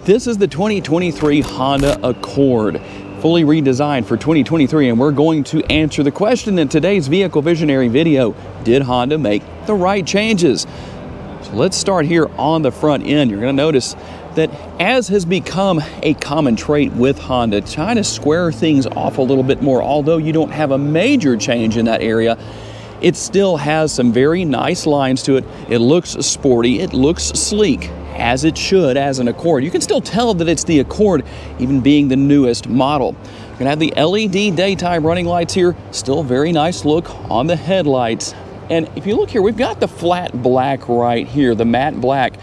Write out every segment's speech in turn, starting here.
This is the 2023 Honda Accord, fully redesigned for 2023, and we're going to answer the question in today's Vehicle Visionary video: did Honda make the right changes? So let's start here on the front end. You're going to notice that, as has become a common trait with Honda, trying to square things off a little bit more, although you don't have a major change in that area, it still has some very nice lines to it. It looks sporty, it looks sleek, as it should as an Accord. You can still tell that it's the Accord, even being the newest model. We're gonna have the LED daytime running lights here. Still very nice look on the headlights. And if you look here, we've got the flat black right here, the matte black.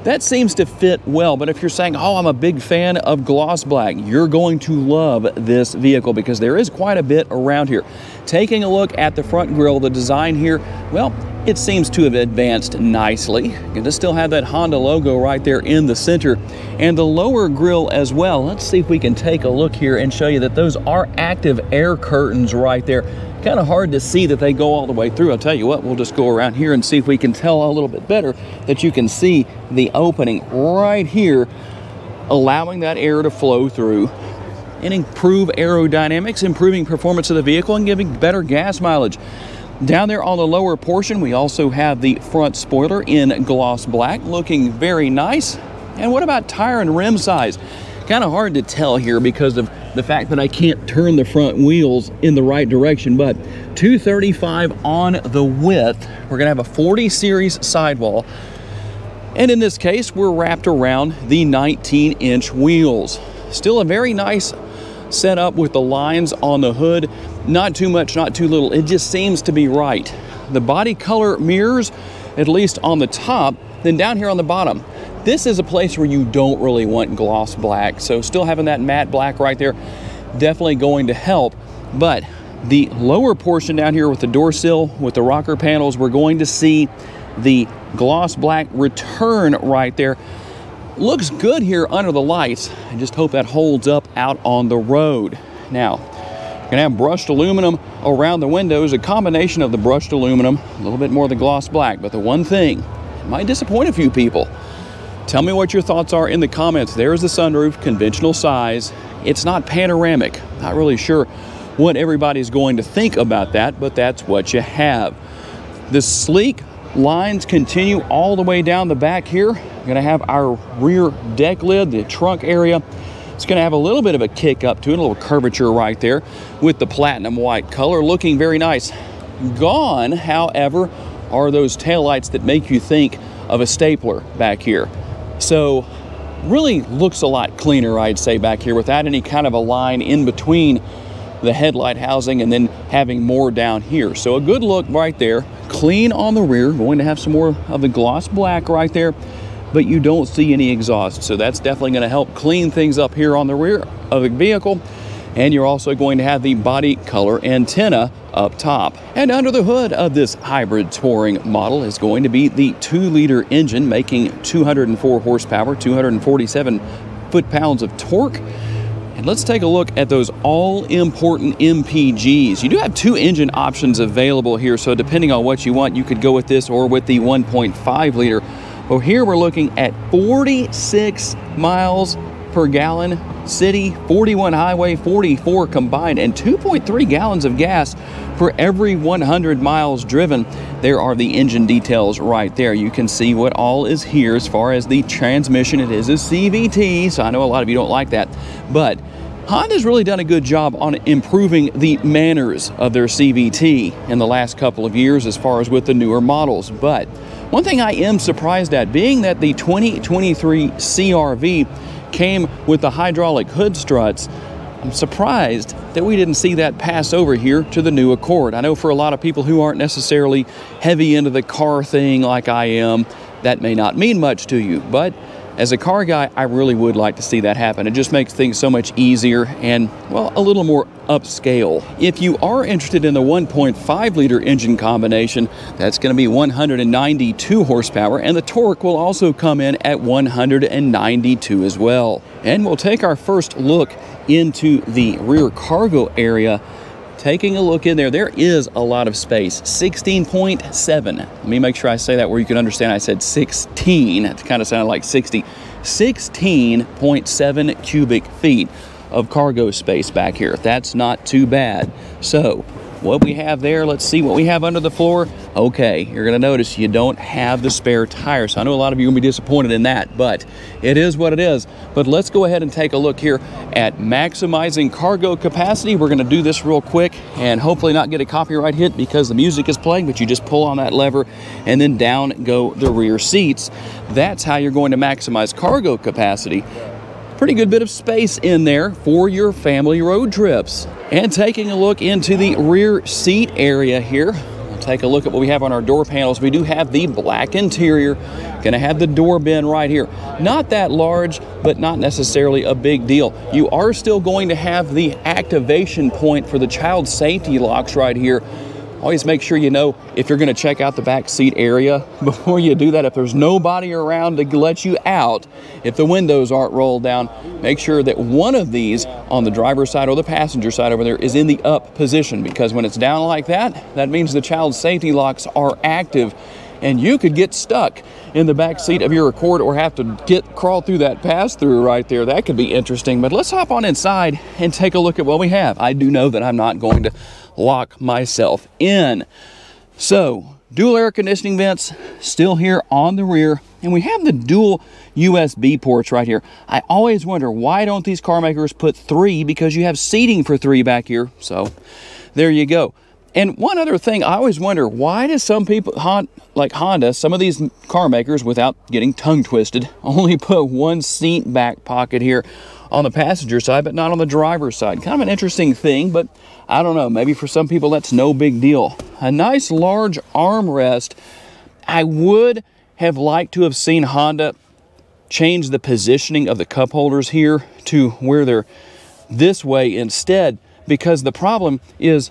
That seems to fit well, but if you're saying, oh, I'm a big fan of gloss black, you're going to love this vehicle because there is quite a bit around here. Taking a look at the front grille, the design here, well, it seems to have advanced nicely. You're going to still have that Honda logo right there in the center, and the lower grille as well. Let's see if we can take a look here and show you that those are active air curtains right there. Kind of hard to see that they go all the way through. I'll tell you what, we'll just go around here and see if we can tell a little bit better that you can see the opening right here, allowing that air to flow through and improve aerodynamics, improving performance of the vehicle and giving better gas mileage. Down there on the lower portion, we also have the front spoiler in gloss black, looking very nice. And what about tire and rim size? Kind of hard to tell here because of the fact that I can't turn the front wheels in the right direction, but 235 on the width. We're gonna have a 40 series sidewall. And in this case, we're wrapped around the 19-inch wheels. Still a very nice setup with the lines on the hood. Not too much, not too little. It just seems to be right. The body color mirrors, at least on the top. Then down here on the bottom, this is a place where you don't really want gloss black. So still having that matte black right there, definitely going to help. But the lower portion down here with the door sill, with the rocker panels, we're going to see the gloss black return right there. Looks good here under the lights. I just hope that holds up out on the road. Now, you're gonna have brushed aluminum around the windows, a combination of the brushed aluminum, a little bit more of the gloss black, but the one thing might disappoint a few people. Tell me what your thoughts are in the comments. There's the sunroof, conventional size. It's not panoramic. Not really sure what everybody's going to think about that, but that's what you have. The sleek lines continue all the way down the back here. We're gonna have our rear deck lid, the trunk area. It's gonna have a little bit of a kick up to it, a little curvature right there with the platinum white color, looking very nice. Gone, however, are those taillights that make you think of a stapler back here. So really looks a lot cleaner, I'd say, back here without any kind of a line in between the headlight housing and then having more down here. So a good look right there. Clean on the rear, going to have some more of the gloss black right there, but you don't see any exhaust. So that's definitely going to help clean things up here on the rear of the vehicle. And you're also going to have the body color antenna up top. And under the hood of this hybrid touring model is going to be the 2-liter engine, making 204 horsepower, 247 foot-pounds of torque. And let's take a look at those all-important MPGs. You do have 2 engine options available here, so depending on what you want, you could go with this or with the 1.5-liter. Well, here we're looking at 46 miles per gallon city, 41 highway, 44 combined, and 2.3 gallons of gas for every 100 miles driven. There are the engine details right there. You can see what all is here as far as the transmission. It is a CVT, so I know a lot of you don't like that, but Honda's really done a good job on improving the manners of their CVT in the last couple of years as far as with the newer models. But one thing I am surprised at, being that the 2023 CR-V came with the hydraulic hood struts, I'm surprised that we didn't see that pass over here to the new Accord. I know for a lot of people who aren't necessarily heavy into the car thing like I am, that may not mean much to you, but as a car guy, I really would like to see that happen. It just makes things so much easier and, well, a little more upscale. If you are interested in the 1.5-liter engine combination, that's going to be 192 horsepower, and the torque will also come in at 192 as well. And we'll take our first look into the rear cargo area. Taking a look in there, there is a lot of space. 16.7. Let me make sure I say that where you can understand. I said 16. It kind of sounded like 60. 16.7 cubic feet of cargo space back here. That's not too bad. So what we have there, let's see what we have under the floor. Okay, you're gonna notice you don't have the spare tire. So I know a lot of you are gonna be disappointed in that, but it is what it is. But let's go ahead and take a look here at maximizing cargo capacity. We're gonna do this real quick and hopefully not get a copyright hit because the music is playing, but you just pull on that lever and then down go the rear seats. That's how you're going to maximize cargo capacity. Pretty good bit of space in there for your family road trips. And taking a look into the rear seat area here, we'll take a look at what we have on our door panels. We do have the black interior, gonna have the door bin right here. Not that large, but not necessarily a big deal. You are still going to have the activation point for the child safety locks right here. Always make sure you know if you're going to check out the back seat area before you do that. If there's nobody around to let you out, if the windows aren't rolled down, make sure that one of these on the driver's side or the passenger side over there is in the up position, because when it's down like that, that means the child safety locks are active and you could get stuck in the back seat of your Accord or have to crawl through that pass-through right there. That could be interesting, but let's hop on inside and take a look at what we have. I do know that I'm not going to lock myself in. So, dual air conditioning vents still here on the rear, and we have the dual USB ports right here. I always wonder, why don't these car makers put 3? Because you have seating for 3 back here. So, there you go. And one other thing, I always wonder, why do some people, like Honda, some of these car makers, without getting tongue twisted, only put 1 seat back pocket here on the passenger side, but not on the driver's side? Kind of an interesting thing, but I don't know, maybe for some people that's no big deal. A nice large armrest. I would have liked to have seen Honda change the positioning of the cup holders here to where they're this way instead, because the problem is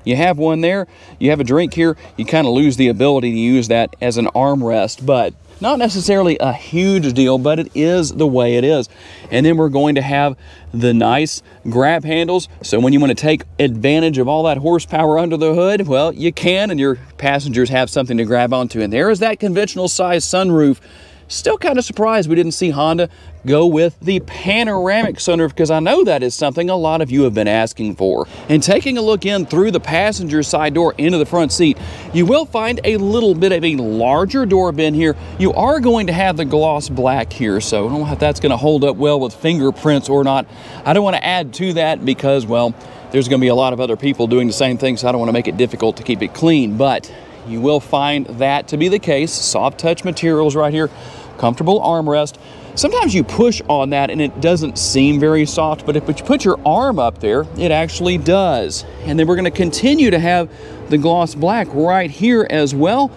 you have one there, you have a drink here, you kind of lose the ability to use that as an armrest, but not necessarily a huge deal, but it is the way it is. And then we're going to have the nice grab handles, so when you want to take advantage of all that horsepower under the hood, well, you can, and your passengers have something to grab onto. And there is that conventional size sunroof. Still kind of surprised we didn't see Honda go with the panoramic sunroof, because I know that is something a lot of you have been asking for. And taking a look in through the passenger side door into the front seat, you will find a little bit of a larger door bin here. You are going to have the gloss black here, so I don't know if that's going to hold up well with fingerprints or not. I don't want to add to that because, well, there's going to be a lot of other people doing the same thing, so I don't want to make it difficult to keep it clean, but you will find that to be the case. Soft touch materials right here, comfortable armrest. Sometimes you push on that and it doesn't seem very soft, but if you put your arm up there, it actually does. And then we're going to continue to have the gloss black right here as well.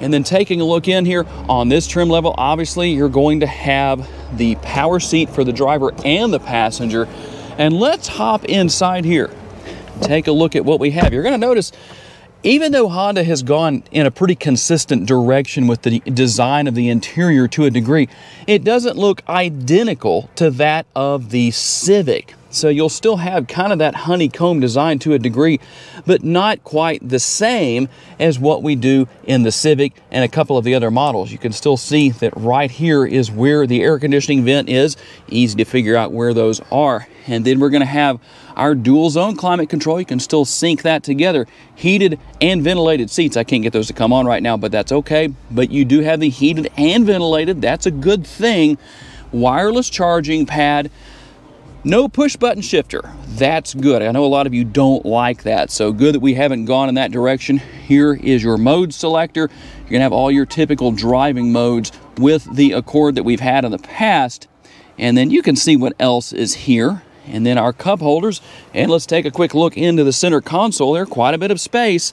And then taking a look in here on this trim level, obviously you're going to have the power seat for the driver and the passenger. And let's hop inside here, take a look at what we have. You're going to notice, even though Honda has gone in a pretty consistent direction with the design of the interior to a degree, it doesn't look identical to that of the Civic. So you'll still have kind of that honeycomb design to a degree, but not quite the same as what we do in the Civic and a couple of the other models. You can still see that right here is where the air conditioning vent is. Easy to figure out where those are. And then we're going to have our dual zone climate control. You can still sync that together. Heated and ventilated seats. I can't get those to come on right now, but that's okay. But you do have the heated and ventilated. That's a good thing. Wireless charging pad. No push button shifter. That's good. I know a lot of you don't like that, so good that we haven't gone in that direction. Here is your mode selector. You're gonna have all your typical driving modes with the Accord that we've had in the past. And then you can see what else is here. And then our cup holders. And let's take a quick look into the center console. There's quite a bit of space,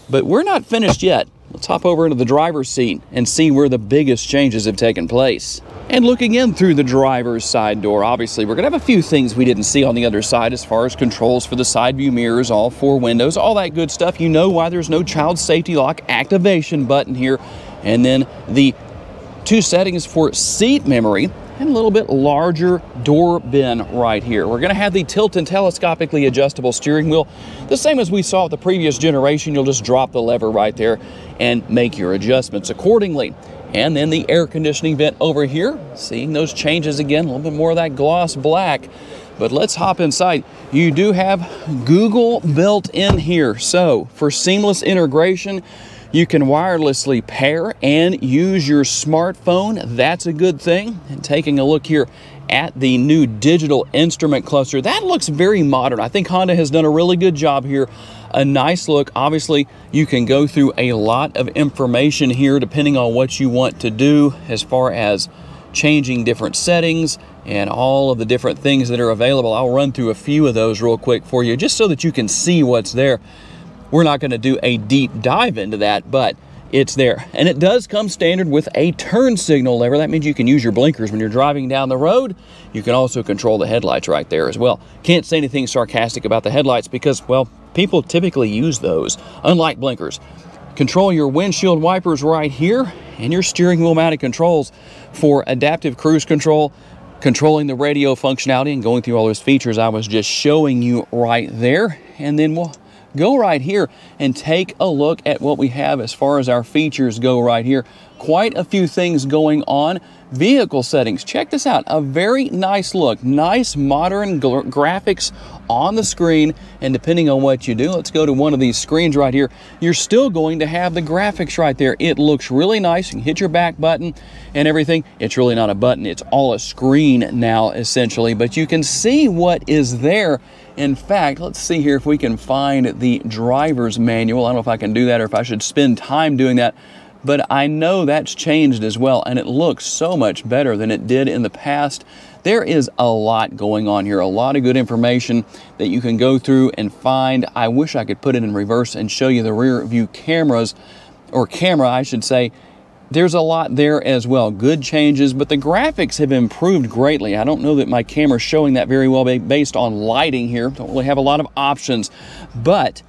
but we're not finished yet. Let's hop over into the driver's seat and see where the biggest changes have taken place. And looking in through the driver's side door, obviously we're going to have a few things we didn't see on the other side as far as controls for the side view mirrors, all 4 windows, all that good stuff. You know why there's no child safety lock activation button here. And then the 2 settings for seat memory and a little bit larger door bin right here. We're going to have the tilt and telescopically adjustable steering wheel. The same as we saw with the previous generation. You'll just drop the lever right there and make your adjustments accordingly. And then the air conditioning vent over here, seeing those changes again, a little bit more of that gloss black. But let's hop inside. You do have Google built in here. So for seamless integration, you can wirelessly pair and use your smartphone. That's a good thing. And taking a look here at the new digital instrument cluster, that looks very modern. I think Honda has done a really good job here. A nice look. Obviously, you can go through a lot of information here depending on what you want to do as far as changing different settings and all of the different things that are available. I'll run through a few of those real quick for you just so that you can see what's there. We're not going to do a deep dive into that, but it's there. And it does come standard with a turn signal lever. That means you can use your blinkers when you're driving down the road. You can also control the headlights right there as well. Can't say anything sarcastic about the headlights because, well, people typically use those, unlike blinkers. Control your windshield wipers right here and your steering wheel mounted controls for adaptive cruise control, controlling the radio functionality and going through all those features I was just showing you right there. And then we'll go right here and take a look at what we have as far as our features go right here. Quite a few things going on. Vehicle settings, check this out. A very nice look, nice modern graphics on the screen. And depending on what you do, let's go to one of these screens right here. You're still going to have the graphics right there. It looks really nice. You can hit your back button and everything. It's really not a button. It's all a screen now, essentially. But you can see what is there. In fact, let's see here if we can find the driver's manual. I don't know if I can do that or if I should spend time doing that. But I know that's changed as well, and it looks so much better than it did in the past. There is a lot going on here, a lot of good information that you can go through and find. I wish I could put it in reverse and show you the rear view cameras, or camera, I should say. There's a lot there as well, good changes, but the graphics have improved greatly. I don't know that my camera's showing that very well based on lighting here. Don't really have a lot of options, but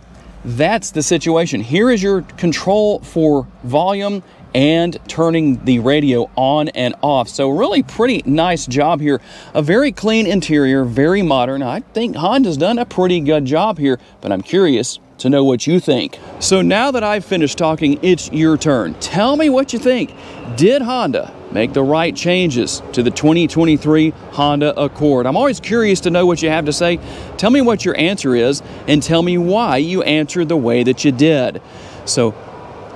that's the situation. Here is your control for volume and turning the radio on and off. So really pretty nice job here. A very clean interior, very modern. I think Honda's done a pretty good job here, but I'm curious to know what you think. So now that I've finished talking, it's your turn. Tell me what you think. Did Honda make the right changes to the 2023 Honda Accord? I'm always curious to know what you have to say. Tell me what your answer is and tell me why you answered the way that you did. So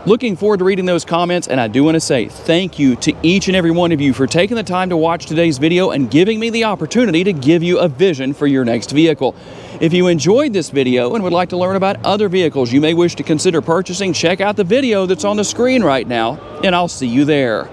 looking forward to reading those comments, and I do want to say thank you to each and every one of you for taking the time to watch today's video and giving me the opportunity to give you a vision for your next vehicle. If you enjoyed this video and would like to learn about other vehicles you may wish to consider purchasing, check out the video that's on the screen right now, and I'll see you there.